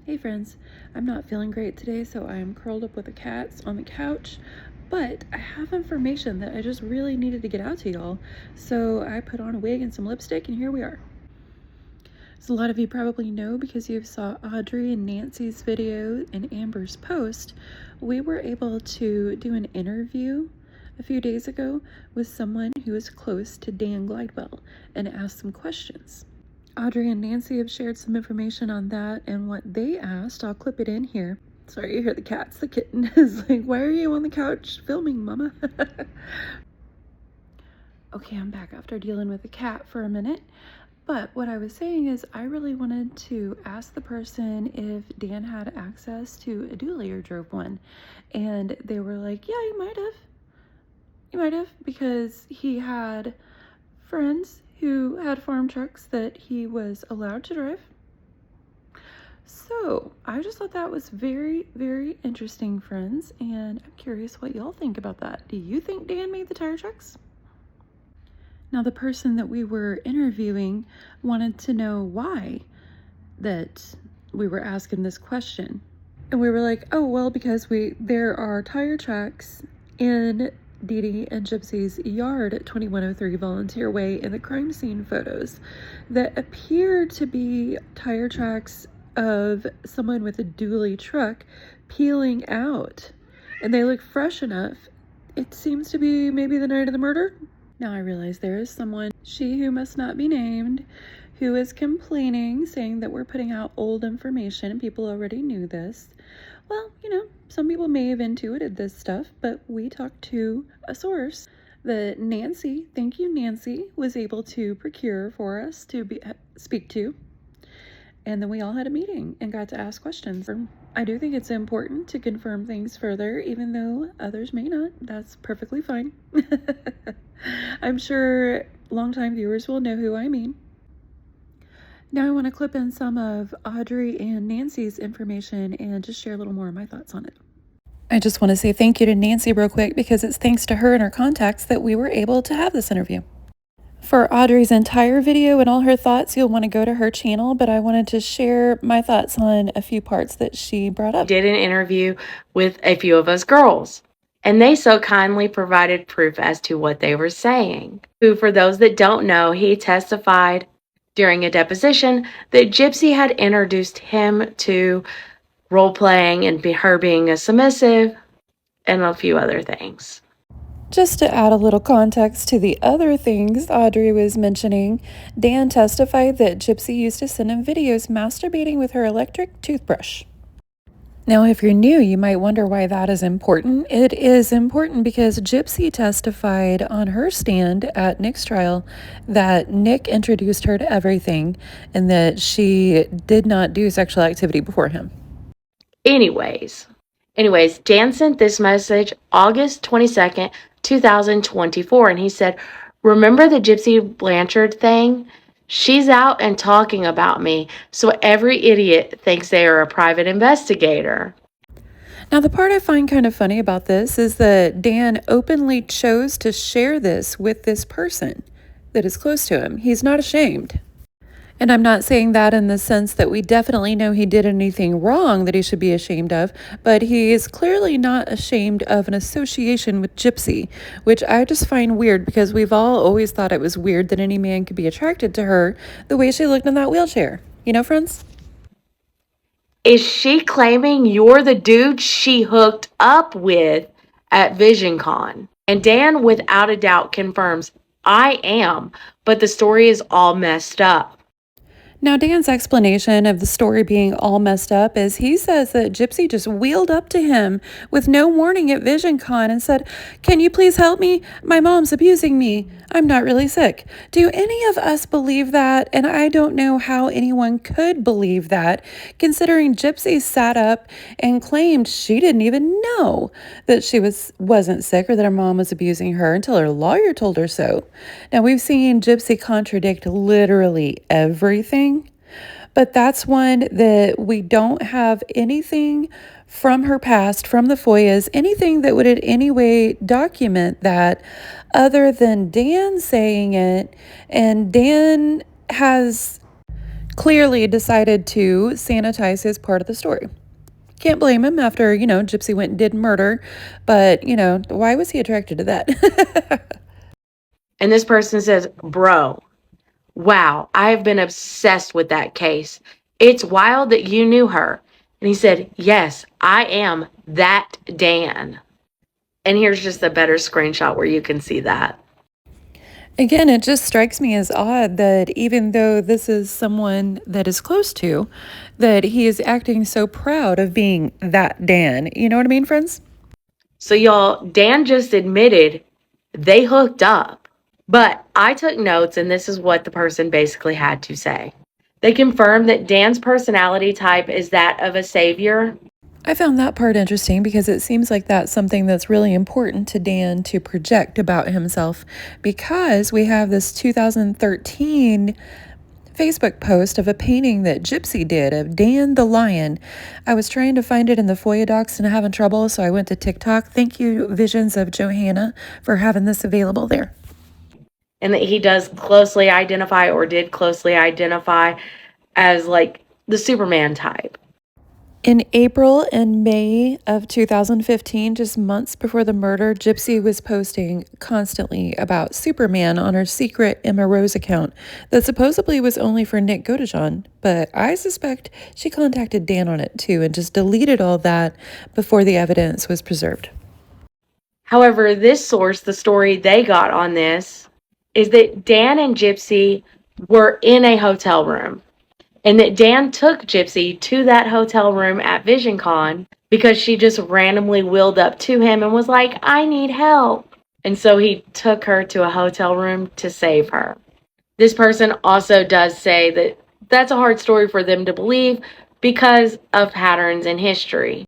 Hey friends, I'm not feeling great today, so I'm curled up with the cats on the couch, but I have information that I just really needed to get out to y'all, so I put on a wig and some lipstick, and here we are. As a lot of you probably know, because you saw Audrey and Nancy's video and Amber's post, we were able to do an interview a few days ago with someone who is close to Dan Glidewell and asked some questions. Audrey and Nancy have shared some information on that and what they asked. I'll clip it in here. Sorry, you hear the cats. The kitten is like, why are you on the couch filming, mama? Okay, I'm back after dealing with the cat for a minute. But what I was saying is I really wanted to ask the person if Dan had access to a dually or drove one. And they were like, yeah, you might have. You might have, because he had friends who had farm trucks that he was allowed to drive. So I just thought that was very, very interesting, friends, and I'm curious what y'all think about that. Do you think Dan made the tire trucks? Now, the person that we were interviewing wanted to know why that we were asking this question. And we were like, oh, well, because there are tire tracks in Dee Dee and Gypsy's yard at 2103 Volunteer Way in the crime scene photos that appear to be tire tracks of someone with a dually truck peeling out, and they look fresh enough. It seems to be maybe the night of the murder. Now I realize there is someone, she who must not be named, who is complaining, saying that we're putting out old information and people already knew this. Well, some people may have intuited this stuff, but we talked to a source that Nancy, thank you Nancy, was able to procure for us to speak to. And then we all had a meeting and got to ask questions. I do think it's important to confirm things further, even though others may not. That's perfectly fine. I'm sure longtime viewers will know who I mean. Now I want to clip in some of Audrey and Nancy's information and just share a little more of my thoughts on it. I just want to say thank you to Nancy real quick, because it's thanks to her and her contacts that we were able to have this interview. For Audrey's entire video and all her thoughts, you'll want to go to her channel, but I wanted to share my thoughts on a few parts that she brought up. Did an interview with a few of us girls, and they so kindly provided proof as to what they were saying. Who, for those that don't know, he testified during a deposition that Gypsy had introduced him to role-playing and her being a submissive and a few other things. Just to add a little context to the other things Audrey was mentioning, Dan testified that Gypsy used to send him videos masturbating with her electric toothbrush. Now, if you're new, you might wonder why that is important. It is important because Gypsy testified on her stand at Nick's trial that Nick introduced her to everything and that she did not do sexual activity before him. Anyways, Dan sent this message August 22nd, 2024, and he said, remember the Gypsy Blanchard thing? She's out and talking about me, so every idiot thinks they are a private investigator. Now, the part I find kind of funny about this is that Dan openly chose to share this with this person that is close to him. He's not ashamed. And I'm not saying that in the sense that we definitely know he did anything wrong that he should be ashamed of, but he is clearly not ashamed of an association with Gypsy, which I just find weird, because we've all always thought it was weird that any man could be attracted to her the way she looked in that wheelchair. You know, friends? Is she claiming you're the dude she hooked up with at VisionCon? And Dan, without a doubt, confirms, I am, but the story is all messed up. Now, Dan's explanation of the story being all messed up is he says that Gypsy just wheeled up to him with no warning at VisionCon and said, can you please help me? My mom's abusing me. I'm not really sick. Do any of us believe that? And I don't know how anyone could believe that, considering Gypsy sat up and claimed she didn't even know that she wasn't sick or that her mom was abusing her until her lawyer told her so. Now, we've seen Gypsy contradict literally everything, but that's one that we don't have anything from her past, from the FOIAs, anything that would in any way document that other than Dan saying it. And Dan has clearly decided to sanitize his part of the story. Can't blame him after, Gypsy went and did murder, but, why was he attracted to that? And this person says, bro, wow, I have been obsessed with that case. It's wild that you knew her. And he said, yes, I am that Dan. And here's just a better screenshot where you can see that. Again, it just strikes me as odd that even though this is someone that is close to, that he is acting so proud of being that Dan. You know what I mean, friends? So y'all, Dan just admitted they hooked up. But I took notes, and this is what the person basically had to say. They confirmed that Dan's personality type is that of a savior. I found that part interesting because it seems like that's something that's really important to Dan to project about himself, because we have this 2013 Facebook post of a painting that Gypsy did of Dan the lion. I was trying to find it in the FOIA docs and having trouble, so I went to TikTok. Thank you, Visions of Johanna, for having this available there. And that he does closely identify, or did closely identify, as like the Superman type. In April and May of 2015, just months before the murder, Gypsy was posting constantly about Superman on her secret Emma Rose account that supposedly was only for Nick Godejohn, but I suspect she contacted Dan on it too and just deleted all that before the evidence was preserved. However, this source, the story they got on this, is that Dan and Gypsy were in a hotel room. And that Dan took Gypsy to that hotel room at VisionCon because she just randomly wheeled up to him and was like, I need help. And so he took her to a hotel room to save her. This person also does say that that's a hard story for them to believe because of patterns in history.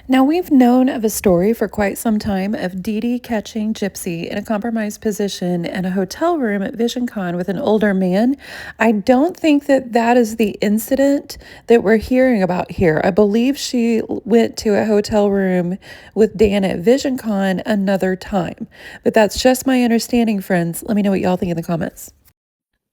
Now, we've known of a story for quite some time of Dee Dee catching Gypsy in a compromised position in a hotel room at VisionCon with an older man. I don't think that that is the incident that we're hearing about here. I believe she went to a hotel room with Dan at VisionCon another time. But that's just my understanding, friends. Let me know what y'all think in the comments.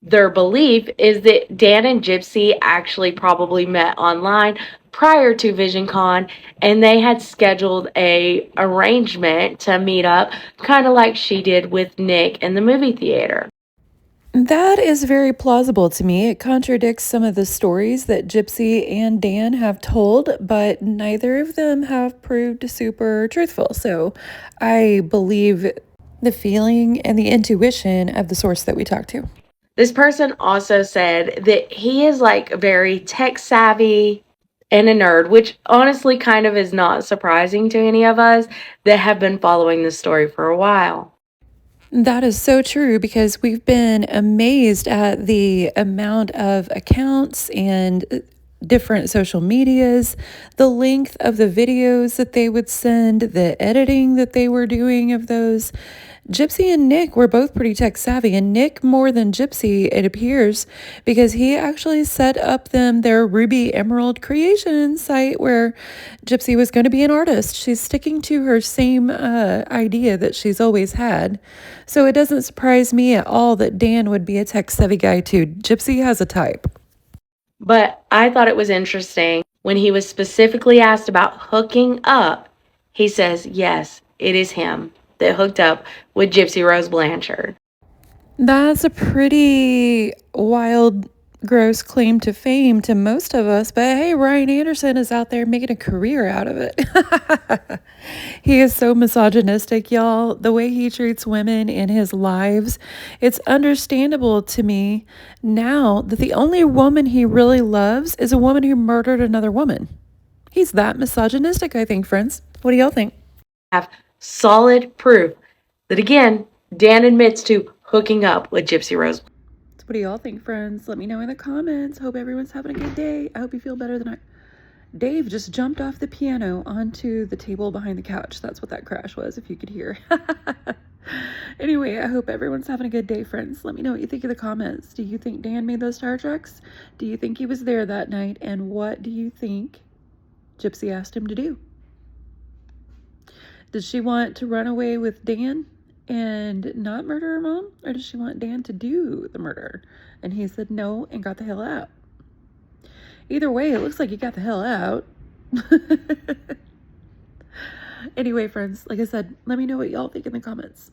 Their belief is that Dan and Gypsy actually probably met online prior to VisionCon, and they had scheduled a arrangement to meet up, kind of like she did with Nick in the movie theater. That is very plausible to me. It contradicts some of the stories that Gypsy and Dan have told, but neither of them have proved super truthful. So I believe the feeling and the intuition of the source that we talked to. This person also said that he is like very tech savvy and a nerd, which honestly kind of is not surprising to any of us that have been following this story for a while. That is so true, because we've been amazed at the amount of accounts and different social medias, the length of the videos that they would send, the editing that they were doing of those. Gypsy and Nick were both pretty tech savvy, and Nick more than Gypsy, it appears, because he actually set up their Ruby Emerald creation site where Gypsy was going to be an artist. She's sticking to her same idea that she's always had. So it doesn't surprise me at all that Dan would be a tech savvy guy too. Gypsy has a type. But I thought it was interesting when he was specifically asked about hooking up, he says, yes, it is him that hooked up with Gypsy Rose Blanchard. That's a pretty wild, gross claim to fame to most of us, but hey, Ryan Anderson is out there making a career out of it. He is so misogynistic, y'all. The way he treats women in his lives, it's understandable to me now that the only woman he really loves is a woman who murdered another woman. He's that misogynistic, I think, friends. What do y'all think? Have solid proof that, again, Dan admits to hooking up with Gypsy Rose. So what do y'all think, friends? Let me know in the comments. Hope everyone's having a good day. I hope you feel better than I. Dave just jumped off the piano onto the table behind the couch. That's what that crash was, if you could hear. Anyway, I hope everyone's having a good day, friends. Let me know what you think in the comments. Do you think Dan made those tire tracks? Do you think he was there that night? And what do you think Gypsy asked him to do? Did she want to run away with Dan and not murder her mom? Or does she want Dan to do the murder? And he said no and got the hell out. Either way, it looks like he got the hell out. Anyway, friends, like I said, let me know what y'all think in the comments.